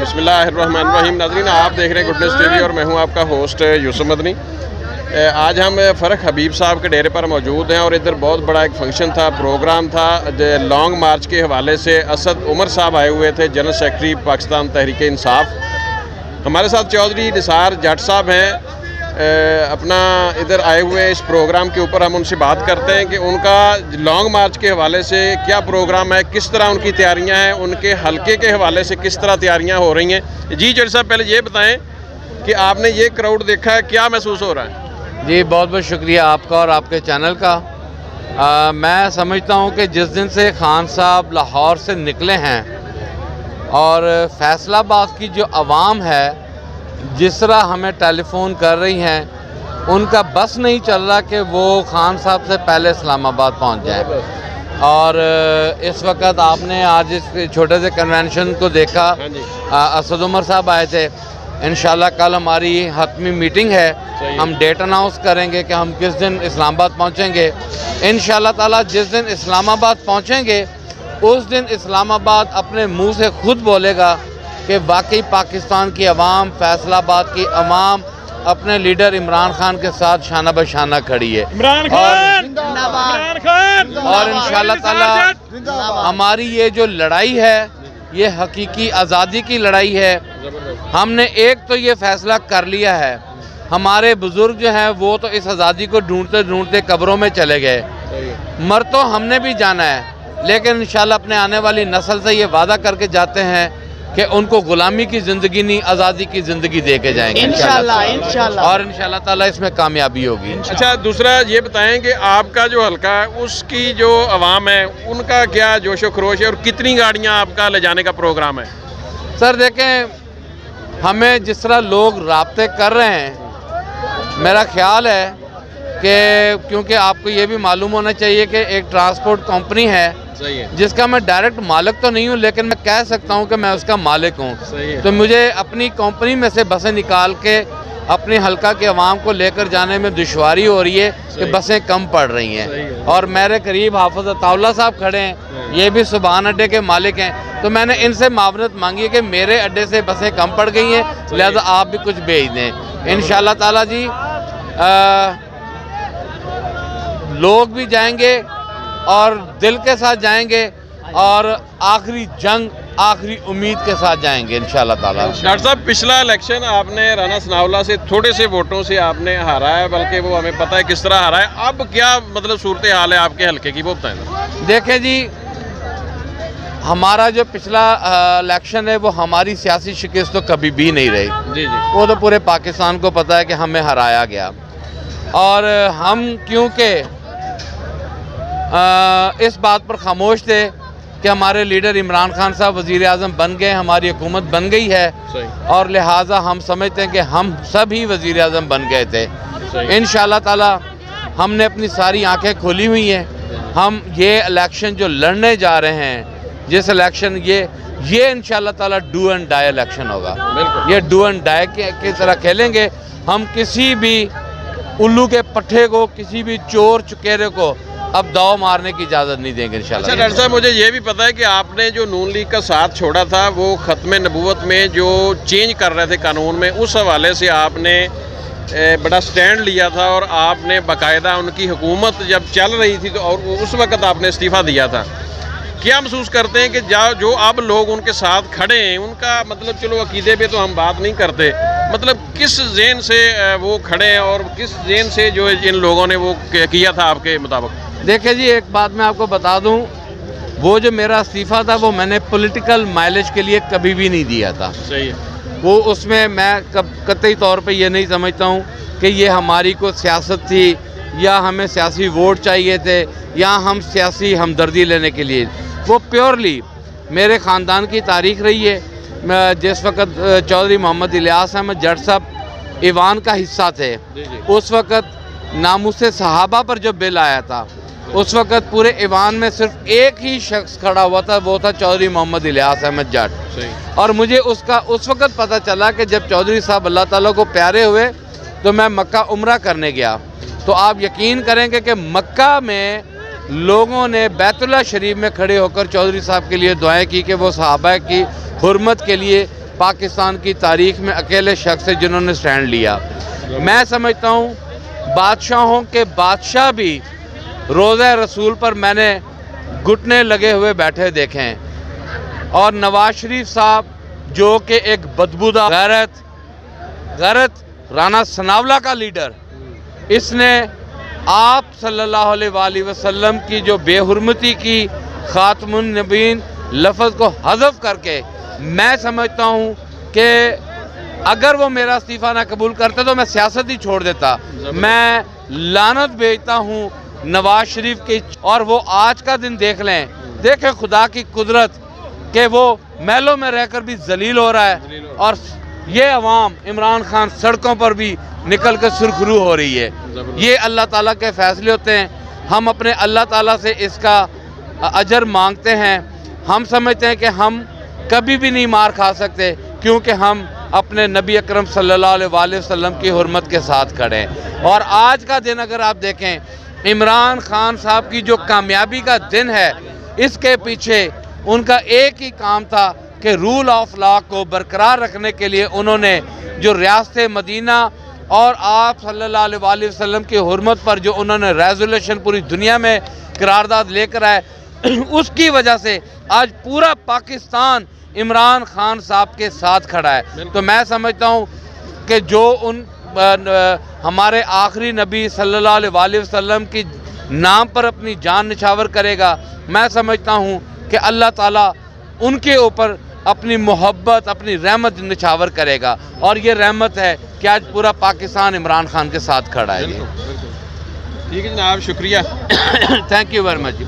बिस्मिल्लाहिर्रहमानिर्रहीम। नाज़रीन, आप देख रहे हैं गुडनेस टीवी और मैं हूं आपका होस्ट यूसुफ मदनी। आज हम फ़र्क हबीब साहब के डेरे पर मौजूद हैं और इधर बहुत बड़ा एक फंक्शन था, प्रोग्राम था। लॉन्ग मार्च के हवाले से असद उमर साहब आए हुए थे, जनरल सेक्रेटरी पाकिस्तान तहरीक इंसाफ। हमारे साथ चौधरी निसार जट साहब हैं, अपना इधर आए हुए हैं इस प्रोग्राम के ऊपर। हम उनसे बात करते हैं कि उनका लॉन्ग मार्च के हवाले से क्या प्रोग्राम है, किस तरह उनकी तैयारियां हैं, उनके हलके के हवाले से किस तरह तैयारियां हो रही हैं। जी जट साहब, पहले ये बताएं कि आपने ये क्राउड देखा है, क्या महसूस हो रहा है? जी बहुत बहुत शुक्रिया आपका और आपके चैनल का। मैं समझता हूँ कि जिस दिन से खान साहब लाहौर से निकले हैं और फैसलाबाद की जो आवाम है जिस तरह हमें टेलीफोन कर रही हैं, उनका बस नहीं चल रहा कि वो खान साहब से पहले इस्लामाबाद पहुंच जाएं। और इस वक्त आपने आज इस छोटे से कन्वेंशन को देखा, असद उमर साहब आए थे। इंशाल्लाह कल हमारी हतमी मीटिंग है, हम डेट अनाउंस करेंगे कि हम किस दिन इस्लामाबाद पहुंचेंगे। इंशाल्लाह ताला जिस दिन इस्लामाबाद पहुंचेंगे उस दिन इस्लामाबाद अपने मुंह से खुद बोलेगा कि वाकई पाकिस्तान की अवाम, फैसलाबाद की अवाम अपने लीडर इमरान खान के साथ शाना बशाना खड़ी है। और इंशाल्लाह ताला हमारी ये जो लड़ाई है ये हकीकी आज़ादी की लड़ाई है। हमने एक तो ये फैसला कर लिया है, हमारे बुज़ुर्ग जो हैं वो तो इस आज़ादी को ढूंढते ढूंढते कब्रों में चले गए, मर तो हमने भी जाना है, लेकिन इंशाल्लाह अपने आने वाली नस्ल से ये वादा करके जाते हैं कि उनको गुलामी की ज़िंदगी नहीं, आज़ादी की ज़िंदगी दे के जाएंगे इंशाल्लाह। और इंशाल्लाह ताला इसमें कामयाबी होगी। अच्छा, दूसरा ये बताएं कि आपका जो हल्का है उसकी जो आवाम है उनका क्या जोशो खरोश है और कितनी गाड़ियाँ आपका ले जाने का प्रोग्राम है? सर देखें, हमें जिस तरह लोग राब्ते कर रहे हैं, मेरा ख्याल है कि क्योंकि आपको ये भी मालूम होना चाहिए कि एक ट्रांसपोर्ट कंपनी है जिसका मैं डायरेक्ट मालिक तो नहीं हूँ, लेकिन मैं कह सकता हूँ कि मैं उसका मालिक हूँ। तो मुझे अपनी कंपनी में से बसें निकाल के अपने हल्का के अवाम को लेकर जाने में दुश्वारी हो रही है कि बसें कम पड़ रही हैं। और मेरे करीब हाफिज़ अताउल्लाह साहब खड़े हैं, ये भी सुबहान अड्डे के मालिक हैं, तो मैंने इनसे मावनत मांगी है कि मेरे अड्डे से बसें कम पड़ गई हैं, लिहाजा आप भी कुछ भेज दें। इंशाल्लाह ताला जी लोग भी जाएंगे और दिल के साथ जाएंगे और आखिरी जंग, आखिरी उम्मीद के साथ जाएंगे इंशाल्लाह ताला। डॉक्टर साहब, पिछला इलेक्शन आपने राना सनाउल्लाह से थोड़े से वोटों से आपने हारा है, बल्कि वो हमें पता है किस तरह हारा है। अब क्या मतलब सूरत हाल है आपके हल्के की, वो बताएं। देखें जी, हमारा जो पिछला इलेक्शन है वो हमारी सियासी शिकस्त तो कभी भी नहीं रही। जी, वो तो पूरे पाकिस्तान को पता है कि हमें हराया गया। और हम क्योंकि इस बात पर खामोश थे कि हमारे लीडर इमरान खान साहब वज़ीर आज़म बन गए, हमारी हुकूमत बन गई है, और लिहाजा हम समझते हैं कि हम सब ही वज़ीर आज़म बन गए थे। इंशाल्लाह ताला हमने अपनी सारी आंखें खोली हुई हैं। हम ये इलेक्शन जो लड़ने जा रहे हैं, जिस इलेक्शन ये इंशाल्लाह ताला डू एंड डाई इलेक्शन होगा। ये डू एंड डाई की तरह खेलेंगे। हम किसी भी उल्लू के पट्टे को, किसी भी चोर चुकेरे को अब दाव मारने की इजाज़त नहीं देंगे इंशाल्लाह। अच्छा डॉक्टर साहब, मुझे ये भी पता है कि आपने जो नून लीग का साथ छोड़ा था वो ख़त्म नबूवत में जो चेंज कर रहे थे कानून में, उस हवाले से आपने बड़ा स्टैंड लिया था और आपने बाकायदा उनकी हुकूमत जब चल रही थी तो और उस वक़्त आपने इस्तीफ़ा दिया था। क्या महसूस करते हैं कि जो अब लोग उनके साथ खड़े हैं, उनका मतलब, चलो अकीदे पे तो हम बात नहीं करते, मतलब किस ज़हन से वो खड़े हैं और किस ज़हन से जो इन लोगों ने वो किया था आपके मुताबिक? देखिए जी, एक बात मैं आपको बता दूं, वो जो मेरा इस्तीफ़ा था वो मैंने पॉलिटिकल माइलेज के लिए कभी भी नहीं दिया था। सही है। वो उसमें मैं कतई तौर पे ये नहीं समझता हूँ कि ये हमारी कोई सियासत थी या हमें सियासी वोट चाहिए थे या हम सियासी हमदर्दी लेने के लिए। वो प्योरली मेरे ख़ानदान की तारीख़ रही है। मैं जिस वक़्त चौधरी मोहम्मद इलियास अहमद जट साहब ईवान का हिस्सा थे, उस वक़्त नामुसे सहाबा पर जो बिल आया था, उस वक़्त पूरे ईवान में सिर्फ एक ही शख्स खड़ा हुआ था, वो था चौधरी मोहम्मद इलियास अहमद जट। और मुझे उसका उस वक़्त पता चला कि जब चौधरी साहब अल्लाह ताला को प्यारे हुए तो मैं मक्का उम्रा करने गया, तो आप यकीन करेंगे कि मक्का में लोगों ने बैतुल्लाह शरीफ में खड़े होकर चौधरी साहब के लिए दुआएं की कि वो सहाबा की हुर्मत के लिए پاکستان کی تاریخ میں اکیلے شخص ہیں جنہوں نے سٹینڈ لیا. میں سمجھتا ہوں بادشاہوں کے بادشاہ بھی روضہ رسول پر میں نے گھٹنے لگے ہوئے بیٹھے دیکھے ہیں. اور نواز شریف صاحب جو کہ ایک بدبودار غیرت رانا ثناولا کا لیڈر، اس نے آپ صلی اللہ علیہ وآلہ وسلم کی جو بے حرمتی کی خاتم النبیین لفظ کو حذف کر کے، میں سمجھتا ہوں کہ اگر وہ میرا استعفیٰ نہ قبول کرتا تو میں سیاست ہی چھوڑ دیتا. میں لعنت بھیجتا ہوں نواز شریف کی. اور وہ آج کا دن دیکھ لیں، دیکھیں خدا کی قدرت کہ وہ محلوں میں رہ کر بھی ذلیل ہو رہا ہے، اور یہ عوام عمران خان سڑکوں پر بھی نکل کے سرخرو ہو رہی ہے. یہ اللہ تعالیٰ کے فیصلے ہوتے ہیں. ہم اپنے اللہ تعالیٰ سے اس کا اجر مانگتے ہیں. ہم سمجھتے ہیں کہ ہم کبھی بھی نہیں مار کھا سکتے، کیونکہ ہم اپنے نبی اکرم صلی اللہ علیہ وآلہ وسلم کی حرمت کے ساتھ کھڑے ہیں. اور آج کا دن اگر آپ دیکھیں، عمران خان صاحب کی جو کامیابی کا دن ہے، اس کے پیچھے ان کا ایک ہی کام تھا کہ رول آف لا کو برقرار رکھنے کے لیے انہوں نے جو ریاست مدینہ اور آپ صلی اللہ علیہ وآلہ وسلم کی حرمت پر جو انہوں نے ریزولوشن پوری دنیا میں قرارداد لے کر آئے، اس کی وجہ سے آج پورا پاکستان عمران خان صاحب کے ساتھ کھڑا ہے. تو میں سمجھتا ہوں کہ جو ہمارے آخری نبی صلی اللہ علیہ وآلہ وسلم کی نام پر اپنی جان نچھاور کرے گا، میں سمجھتا ہوں کہ اللہ تعالیٰ ان کے اوپر اپنی محبت، اپنی رحمت نچھاور کرے گا. اور یہ رحمت ہے کہ آج پورا پاکستان عمران خان کے ساتھ کھڑا ہے. ٹھیک ہے جناب، شکریہ. Thank you very much.